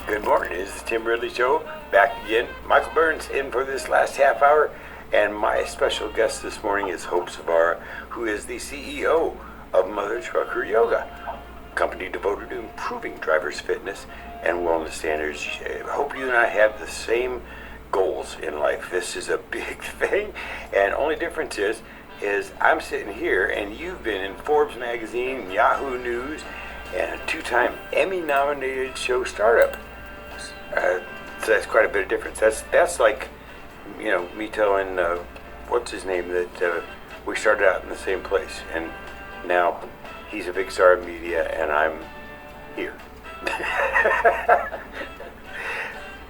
Good morning. This is Tim Ridley Show. Back again. Michael Burns in for this last half hour. And my special guest this morning is Hope Zvara, who is the CEO of Mother Trucker Yoga, a company devoted to improving drivers' fitness and wellness standards. I hope you and I have the same goals in life. This is a big thing. And only difference is I'm sitting here and you've been in Forbes magazine, Yahoo News, and a 2-time Emmy-nominated show startup. So that's quite a bit of difference. That's like, me telling what's his name that we started out in the same place, and now he's a big star of media, and I'm here.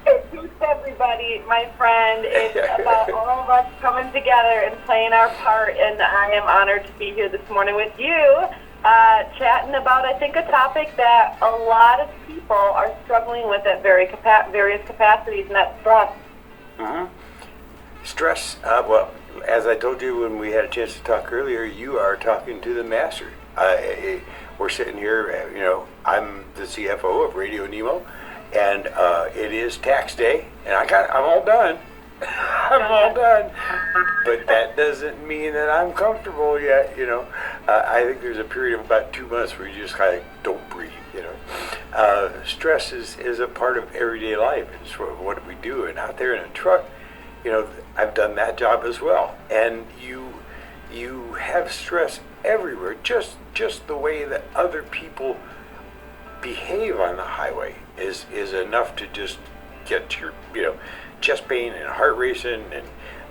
It's everybody, my friend. It's about all of us coming together and playing our part, and I am honored to be here this morning with you. Chatting about, I think, a topic that a lot of people are struggling with at various capacities, and that's stress. Stress, well, as I told you when we had a chance to talk earlier, you are talking to the master. We're sitting here, I'm the CFO of Radio Nemo, and it is tax day, and I'm all done. I'm all done, but that doesn't mean that I'm comfortable yet. I think there's a period of about 2 months where you just kind of don't breathe. Stress is a part of everyday life. It's what we do, and out there in a truck, I've done that job as well. And you have stress everywhere. Just the way that other people behave on the highway is enough to just get your chest pain and heart racing and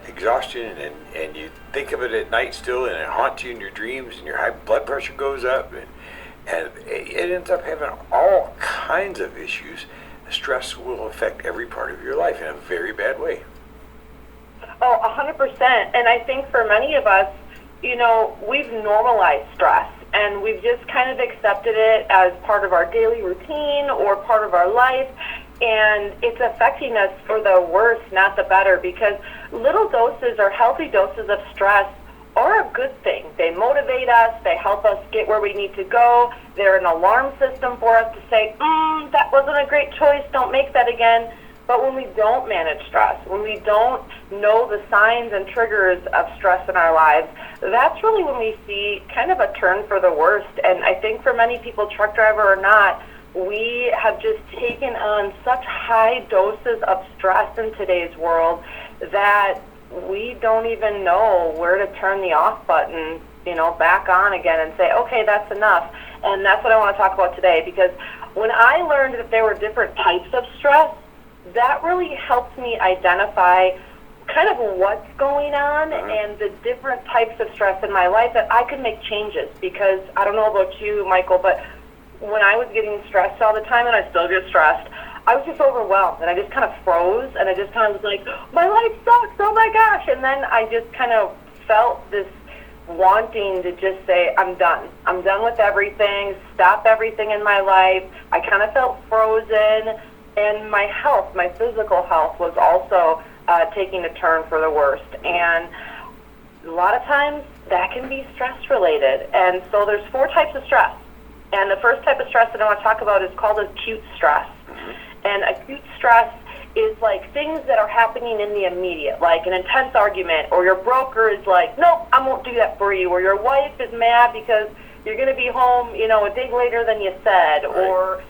exhaustion, and you think of it at night still, and it haunts you in your dreams, and your high blood pressure goes up, and it ends up having all kinds of issues. Stress will affect every part of your life in a very bad way. Oh, 100%. And I think for many of us, we've normalized stress, and we've just kind of accepted it as part of our daily routine or part of our life. And it's affecting us for the worse, not the better, because little doses or healthy doses of stress are a good thing. They motivate us. They help us get where we need to go. They're an alarm system for us to say, that wasn't a great choice. Don't make that again. But when we don't manage stress, when we don't know the signs and triggers of stress in our lives, that's really when we see kind of a turn for the worst. And I think for many people, truck driver or not, we have just taken on such high doses of stress in today's world that we don't even know where to turn the off button, back on again and say, okay, that's enough. And that's what I want to talk about today, because when I learned that there were different types of stress, that really helped me identify kind of what's going on and the different types of stress in my life that I could make changes. Because I don't know about you, Michael, but when I was getting stressed all the time, and I still get stressed, I was just overwhelmed, and I just kind of froze, and I just kind of was like, my life sucks, oh my gosh. And then I just kind of felt this wanting to just say, I'm done. I'm done with everything, stop everything in my life. I kind of felt frozen, and my health, my physical health, was also taking a turn for the worst. And a lot of times that can be stress-related. And so there's 4 types of stress. And the first type of stress that I want to talk about is called acute stress. And acute stress is like things that are happening in the immediate, like an intense argument, or your broker is like, nope, I won't do that for you, or your wife is mad because you're going to be home, a day later than you said, or,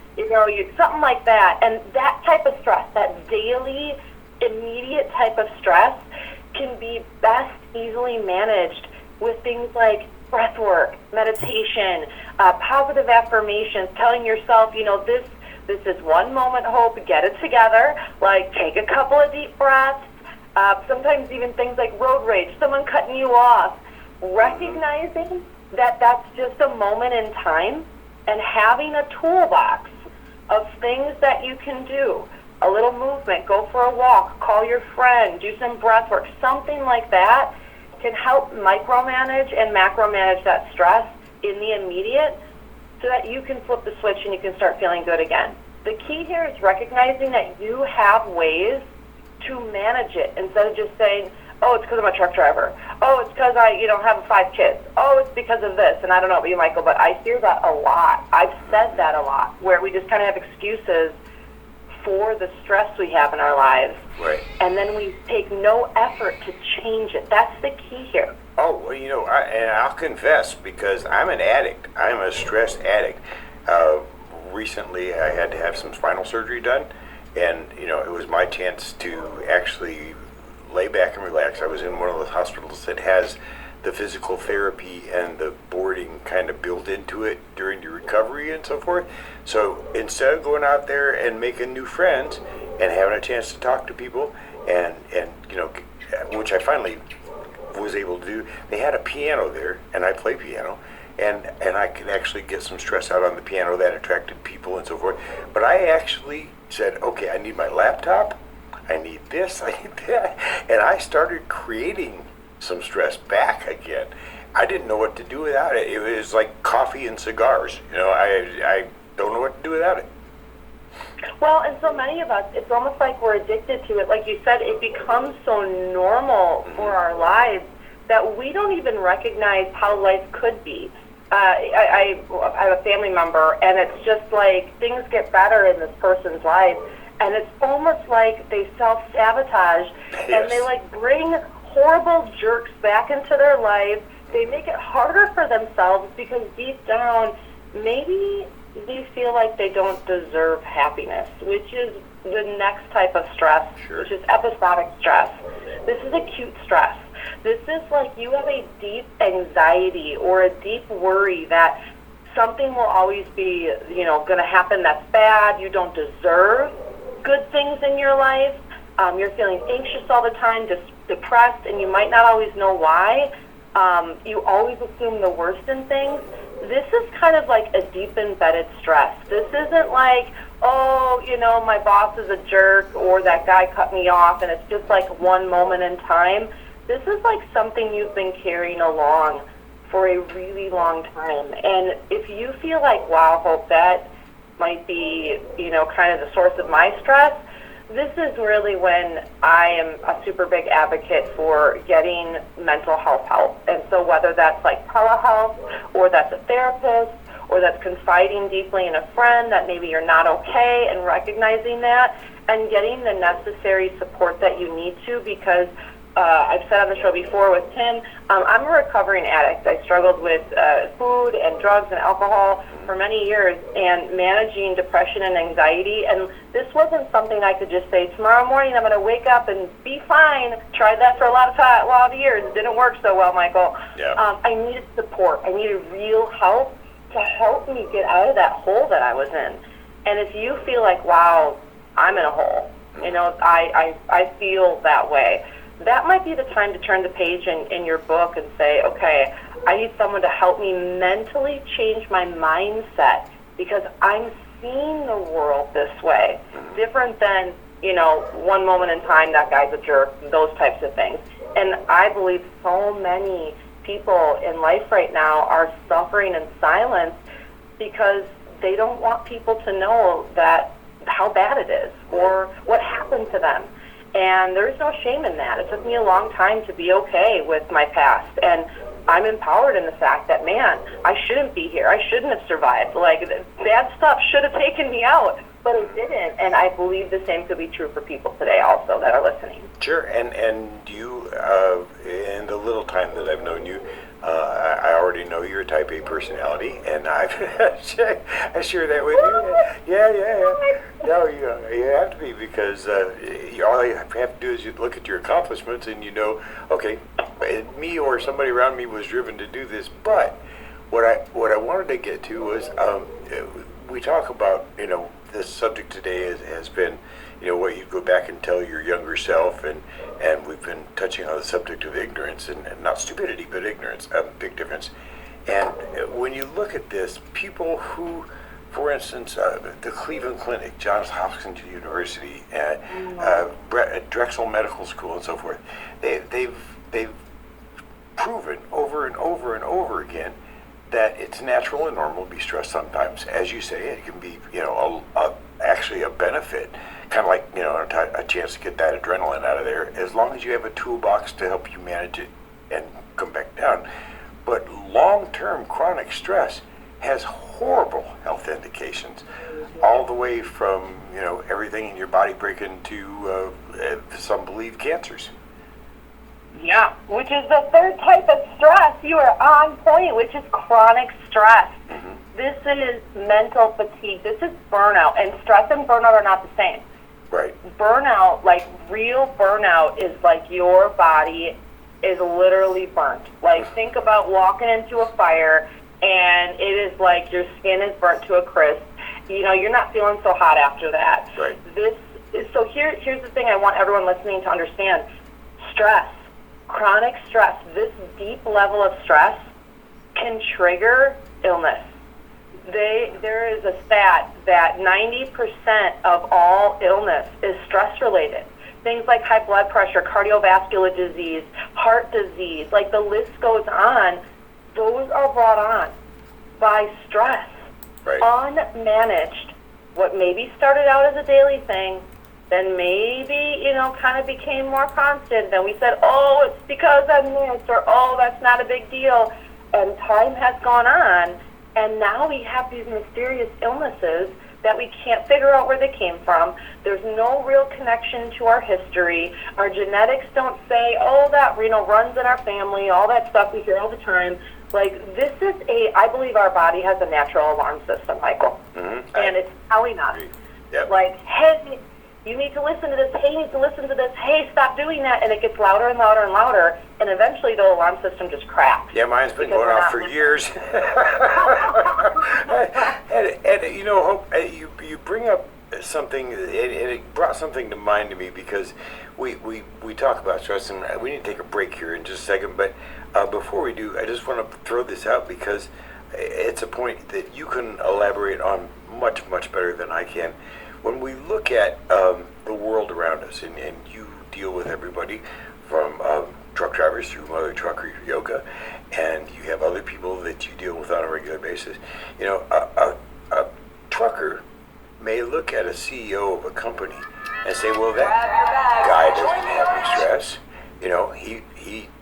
something like that. And that type of stress, that daily, immediate type of stress, can be best easily managed with things like breath work, meditation, positive affirmations, telling yourself, this is one moment, Hope, get it together, like take a couple of deep breaths, sometimes even things like road rage, someone cutting you off, recognizing that that's just a moment in time, and having a toolbox of things that you can do, a little movement, go for a walk, call your friend, do some breath work, something like that can help micromanage and macromanage that stress in the immediate so that you can flip the switch and you can start feeling good again. The key here is recognizing that you have ways to manage it instead of just saying, oh, it's because I'm a truck driver. Oh, it's because I, have 5 kids. Oh, it's because of this. And I don't know about you, Michael, but I hear that a lot. I've said that a lot, where we just kind of have excuses for the stress we have in our lives. Right. And then we take no effort to change it. That's the key here. Oh, well, and I'll confess, because I'm an addict. I'm a stress addict. Recently, I had to have some spinal surgery done, and, it was my chance to actually lay back and relax. I was in one of those hospitals that has the physical therapy and the boarding kind of built into it during the recovery and so forth. So instead of going out there and making new friends and having a chance to talk to people, and which I finally was able to do, they had a piano there, and I play piano, and I could actually get some stress out on the piano. That attracted people and so forth. But I actually said, okay, I need my laptop, I need this, I need that, and I started creating some stress back again. I didn't know what to do without it. It was like coffee and cigars. I don't know what to do without it. Well, and so many of us, it's almost like we're addicted to it. Like you said, it becomes so normal for our lives that we don't even recognize how life could be. I have a family member, and it's just like things get better in this person's life, and it's almost like they self-sabotage, Yes. and they like bring horrible jerks back into their life. They make it harder for themselves because deep down, maybe they feel like they don't deserve happiness, which is the next type of stress, Sure. which is episodic stress. This is acute stress. This is like you have a deep anxiety or a deep worry that something will always be, going to happen that's bad. You don't deserve good things in your life. You're feeling anxious all the time, depressed, and you might not always know why. You always assume the worst in things. This is kind of like a deep embedded stress. This isn't like, my boss is a jerk or that guy cut me off and it's just like one moment in time. This is like something you've been carrying along for a really long time. And if you feel like, wow, Hope, that might be, kind of the source of my stress, this is really when I am a super big advocate for getting mental health help. And so whether that's like telehealth, or that's a therapist, or that's confiding deeply in a friend that maybe you're not okay, and recognizing that and getting the necessary support that you need to, because I've said on the show before with Tim, I'm a recovering addict. I struggled with food and drugs and alcohol for many years, and managing depression and anxiety. And this wasn't something I could just say, tomorrow morning I'm going to wake up and be fine. Tried that for a lot of years. It didn't work so well, Michael. Yeah. I needed support. I needed real help to help me get out of that hole that I was in. And if you feel like, wow, I'm in a hole, I feel that way, that might be the time to turn the page in your book and say, okay, I need someone to help me mentally change my mindset, because I'm seeing the world this way, different than, one moment in time, that guy's a jerk, those types of things. And I believe so many people in life right now are suffering in silence because they don't want people to know that how bad it is or what happened to them. And there's no shame in that. It took me a long time to be okay with my past. And I'm empowered in the fact that, man, I shouldn't be here. I shouldn't have survived. Like, bad stuff should have taken me out, but it didn't. And I believe the same could be true for people today also that are listening. Sure. And you, in the little time that I've known you, I already know you're a type A personality, and I share that with you. Yeah. No, you have to be, because all you have to do is you look at your accomplishments and okay, me or somebody around me was driven to do this. But what I wanted to get to was we talk about this subject today has been what you go back and tell your younger self, and we've been touching on the subject of ignorance, and not stupidity, but ignorance, big difference. And when you look at this, people who, for instance, the Cleveland Clinic, Johns Hopkins University, Drexel Medical School, and so forth, they've proven over and over and over again that it's natural and normal to be stressed sometimes. As you say, it can be actually a benefit, kind of like a chance to get that adrenaline out of there, as long as you have a toolbox to help you manage it and come back down. But long-term chronic stress has horrible health indications, all the way from, you know, everything in your body breaking to some believe cancers. Yeah, which is the third type of stress. You are on point, which is chronic stress. Mm-hmm. This is mental fatigue. This is burnout, and stress and burnout are not the same. Right. Burnout, like real burnout, is like your body is literally burnt. Like, think about walking into a fire, and it is like your skin is burnt to a crisp. You know, you're not feeling so hot after that. Right. Here's the thing I want everyone listening to understand. Stress, chronic stress, this deep level of stress can trigger illness. There is a stat that 90% of all illness is stress-related. Things like high blood pressure, cardiovascular disease, heart disease, like the list goes on. Those are brought on by stress. Right. Unmanaged. What maybe started out as a daily thing, then maybe, you know, kind of became more constant. Then we said, oh, it's because I'm this, or oh, that's not a big deal. And time has gone on, and now we have these mysterious illnesses that we can't figure out where they came from. There's no real connection to our history. Our genetics don't say, oh, that, you know, runs in our family, all that stuff we hear all the time. Like, this is I believe our body has a natural alarm system, Michael. Mm-hmm. And it's telling us, Yep. like, hey, you need to listen to this, hey, you need to listen to this, hey, stop doing that, and it gets louder and louder and louder, and eventually the alarm system just cracks. Yeah, mine's been going off for years. and you know, Hope, you bring up something, and it brought something to mind to me, because we talk about stress, and we need to take a break here in just a second, but before we do, I just want to throw this out, because it's a point that you can elaborate on much, much better than I can. When we look at the world around us, and you deal with everybody from truck drivers through Mother Trucker Yoga, and you have other people that you deal with on a regular basis, you know, a trucker may look at a CEO of a company and say, well, that guy doesn't have any stress. You know, he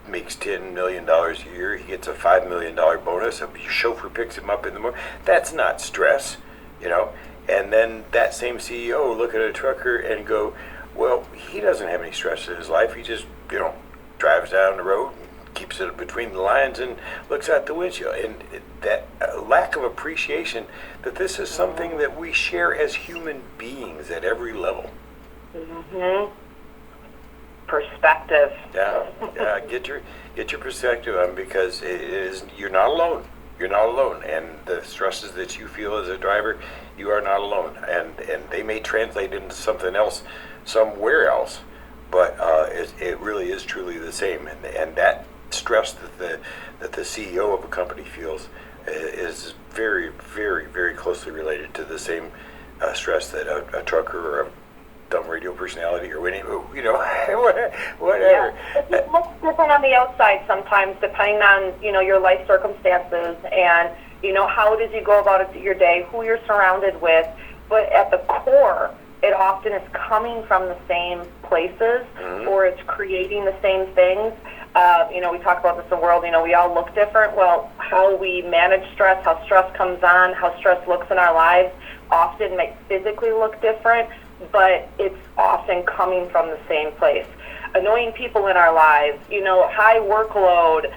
makes $10 million a year. He gets a $5 million bonus. A chauffeur picks him up in the morning. That's not stress, you know. And then that same CEO look at a trucker and go, well, he doesn't have any stress in his life. He just, you know, drives down the road and keeps it between the lines and looks out the windshield. And that lack of appreciation that this is something that we share as human beings at every level. Mm-hmm. Perspective. Yeah, get your perspective on, because it is, you're not alone. You're not alone, and the stresses that you feel as a driver, you are not alone, and they may translate into something else somewhere else, but it really is truly the same, and that stress that the CEO of a company feels is very, very, very closely related to the same stress that a trucker or a dumb radio personality or any, you know, whatever. Yeah. It looks different on the outside sometimes, depending on, you know, your life circumstances and, you know, how it is you go about it your day, who you're surrounded with. But at the core, it often is coming from the same places, mm-hmm. or it's creating the same things. You know, we talk about this in the world, you know, we all look different. Well, how we manage stress, how stress comes on, how stress looks in our lives often makes physically look different, but it's often coming from the same place. Annoying people in our lives, you know, high workload,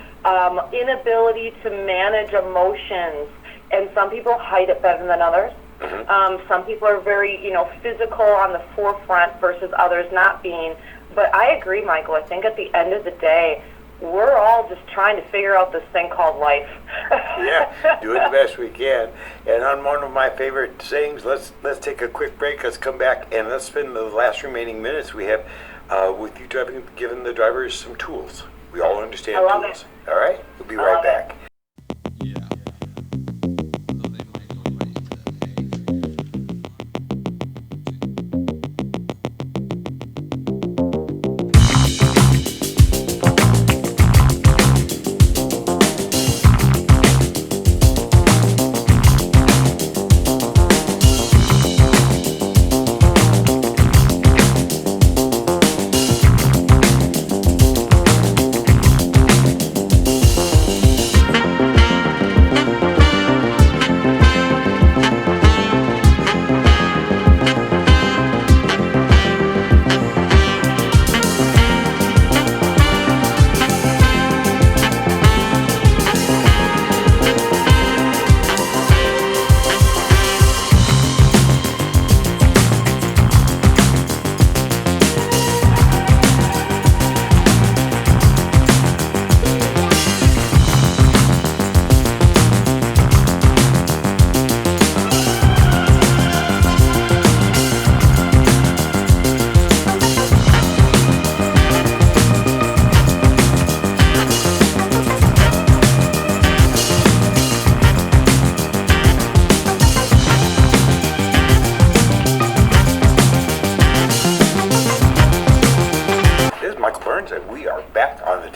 inability to manage emotions, and some people hide it better than others. Mm-hmm. Some people are very, you know, physical on the forefront versus others not being. But I agree, Michael. I think at the end of the day, we're all just trying to figure out this thing called life. Yeah, doing the best we can. And on one of my favorite sayings, let's take a quick break. Let's come back and let's spend the last remaining minutes we have with you driving, giving the drivers some tools. We all understand tools. All right? We'll be right back.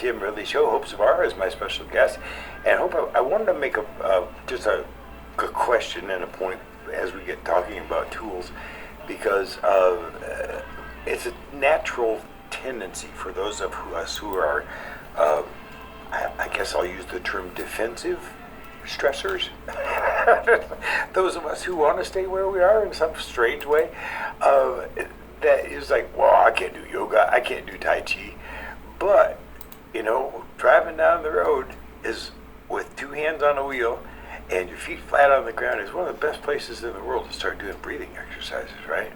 Tim Ridley Show. Hope Zvara is my special guest. And I wanted to make just a question and a point as we get talking about tools, because it's a natural tendency for those of us who are, I guess I'll use the term defensive stressors. Those of us who want to stay where we are in some strange way, that is like, well, I can't do yoga, I can't do Tai Chi. But, driving down the road is with two hands on a wheel and your feet flat on the ground is one of the best places in the world to start doing breathing exercises, right?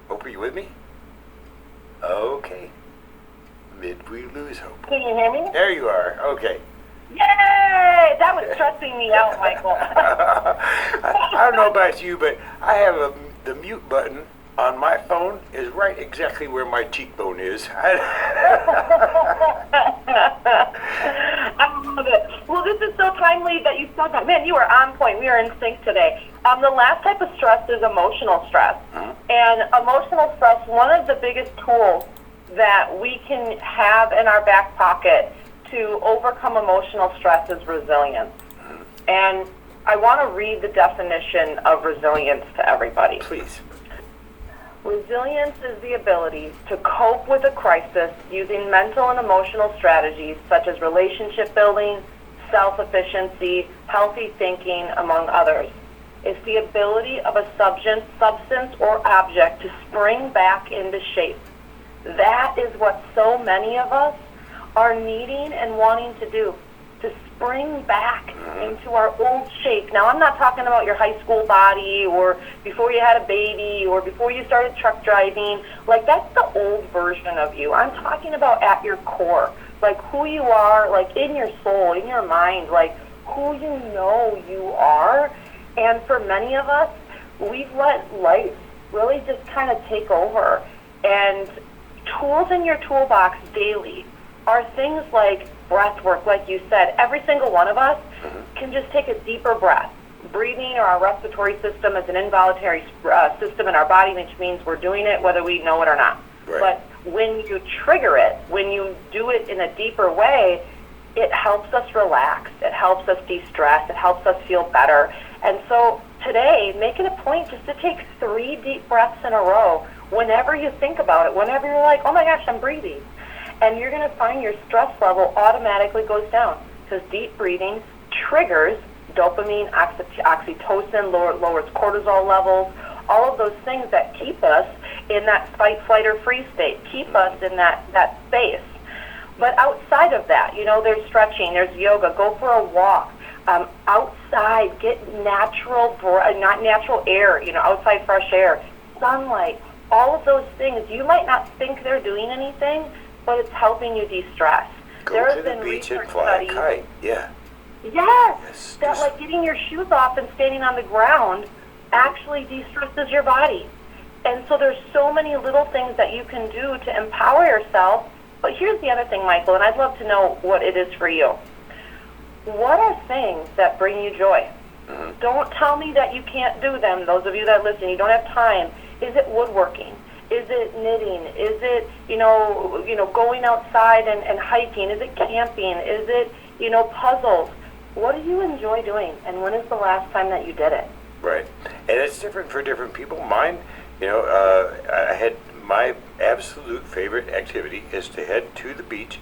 Hope, are you with me? Okay. Did we lose Hope? Can you hear me? There you are. Okay. Yay! That was stressing me out, Michael. I don't know about you, but I have the mute button on my phone is right exactly where my cheekbone is. I love it. Well, this is so timely that you said that. Man, you are on point. We are in sync today. The last type of stress is emotional stress. And emotional stress, one of the biggest tools that we can have in our back pocket to overcome emotional stress is resilience. And I want to read the definition of resilience to everybody. Please. Resilience is the ability to cope with a crisis using mental and emotional strategies such as relationship building, self-efficiency, healthy thinking, among others. It's the ability of a substance or object to spring back into shape. That is what so many of us are needing and wanting to do, to spring back into our old shape. Now, I'm not talking about your high school body or before you had a baby or before you started truck driving. Like, that's the old version of you. I'm talking about at your core, like who you are, like in your soul, in your mind, like who you are. And for many of us, we've let life really just kind of take over. And tools in your toolbox daily are things like breath work, like you said. Every single one of us can just take a deeper breath. Breathing, or our respiratory system, is an involuntary system in our body, which means we're doing it whether we know it or not. Right. But when you trigger it, when you do it in a deeper way, it helps us relax, it helps us de-stress, it helps us feel better. And so today, make it a point just to take 3 deep breaths in a row whenever you think about it, whenever you're like, oh my gosh, I'm breathing. And you're going to find your stress level automatically goes down, because deep breathing triggers dopamine, oxytocin, lowers cortisol levels, all of those things that keep us in that fight, flight, or freeze state, keep us in that space. But outside of that, there's stretching, there's yoga, go for a walk. Outside, get natural air, outside fresh air, sunlight, all of those things. You might not think they're doing anything, but it's helping you de-stress. Go to the beach and fly a kite. Yeah. Yes. That like getting your shoes off and standing on the ground actually de-stresses your body. And so there's so many little things that you can do to empower yourself. But here's the other thing, Michael, and I'd love to know what it is for you. What are things that bring you joy? Don't tell me that you can't do them. Those of you that listen, you don't have time. Is it woodworking? Is it knitting? Is it, going outside and hiking? Is it camping? Is it, puzzles? What do you enjoy doing? And when is the last time that you did it? Right. And it's different for different people. Mine, I had my absolute favorite activity is to head to the beach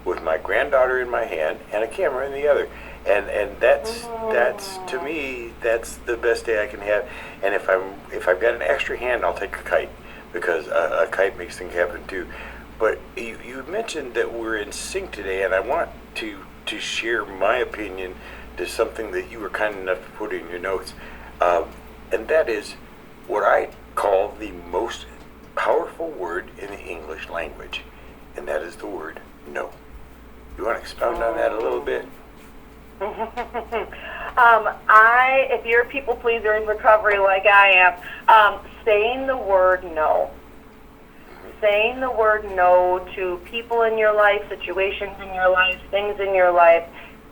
with my granddaughter in my hand and a camera in the other. And that's to me, that's the best day I can have. And if I've got an extra hand, I'll take a kite, because a kite makes things happen too. But you mentioned that we're in sync today, and I want to share my opinion to something that you were kind enough to put in your notes, and that is what I call the most powerful word in the English language, and that is the word no. You want to expound on that a little bit? If you're a people pleaser in recovery like I am, saying the word no. Saying the word no to people in your life, situations in your life, things in your life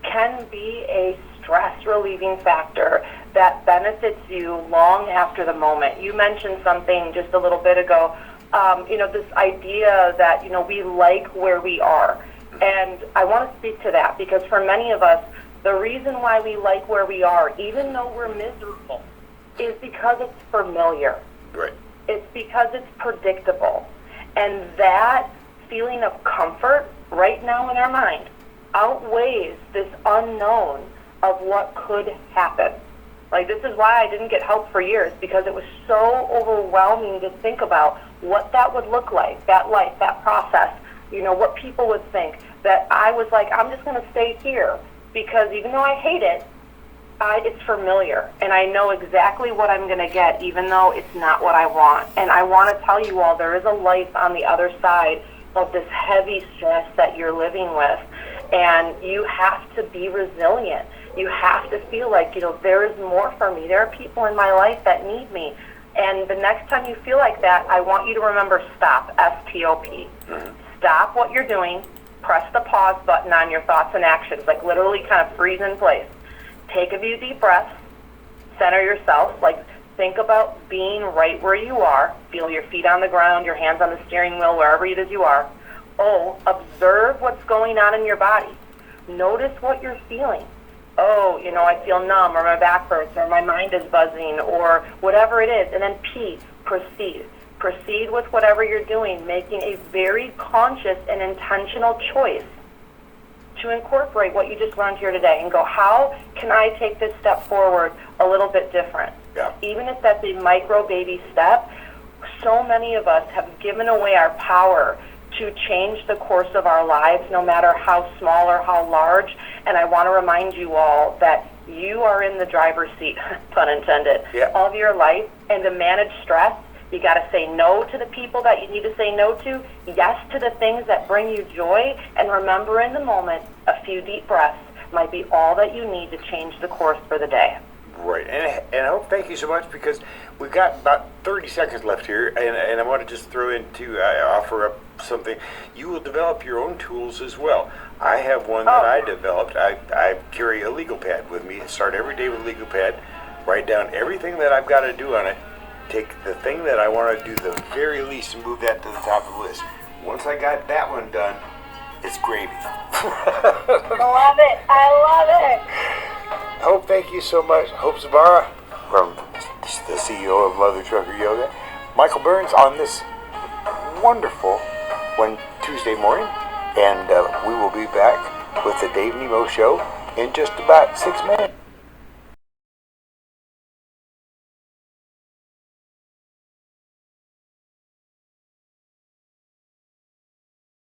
can be a stress relieving factor that benefits you long after the moment. You mentioned something just a little bit ago. this idea that, we like where we are. And I want to speak to that because for many of us, the reason why we like where we are, even though we're miserable, is because it's familiar. Right. It's because it's predictable. And that feeling of comfort right now in our mind outweighs this unknown of what could happen. Like, this is why I didn't get help for years, because it was so overwhelming to think about what that would look like, that life, that process, what people would think, that I was like, I'm just going to stay here, because even though I hate it, it's familiar, and I know exactly what I'm going to get, even though it's not what I want. And I want to tell you all, there is a life on the other side of this heavy stress that you're living with, and you have to be resilient. You have to feel like, there is more for me. There are people in my life that need me. And the next time you feel like that, I want you to remember stop, S-T-O-P. Mm-hmm. Stop what you're doing. Press the pause button on your thoughts and actions, like literally kind of freeze in place. Take a few deep breaths. Center yourself. Like, think about being right where you are. Feel your feet on the ground, your hands on the steering wheel, wherever it is you are. Oh, observe what's going on in your body. Notice what you're feeling. Oh, I feel numb, or my back hurts, or my mind is buzzing, or whatever it is. And then P, proceed. Proceed with whatever you're doing, making a very conscious and intentional choice to incorporate what you just learned here today and go, how can I take this step forward a little bit different? Yeah. Even if that's a micro baby step, so many of us have given away our power to change the course of our lives, no matter how small or how large. And I want to remind you all that you are in the driver's seat, pun intended, of your life. And to manage stress, you got to say no to the people that you need to say no to, yes to the things that bring you joy, and remember in the moment, a few deep breaths might be all that you need to change the course for the day. Right, and I hope, thank you so much, because we've got about 30 seconds left here, and I want to just throw into, offer up something. You will develop your own tools as well. I have one that I developed. I carry a legal pad with me. I start every day with a legal pad, write down everything that I've got to do on it, take the thing that I want to do the very least and move that to the top of the list. Once I got that one done, it's gravy. Love it. I love it. Hope, thank you so much. Hope Zvara, from the CEO of Mother Trucker Yoga. Michael Burns on this wonderful Tuesday morning. And we will be back with the Dave Nemo Show in just about 6 minutes.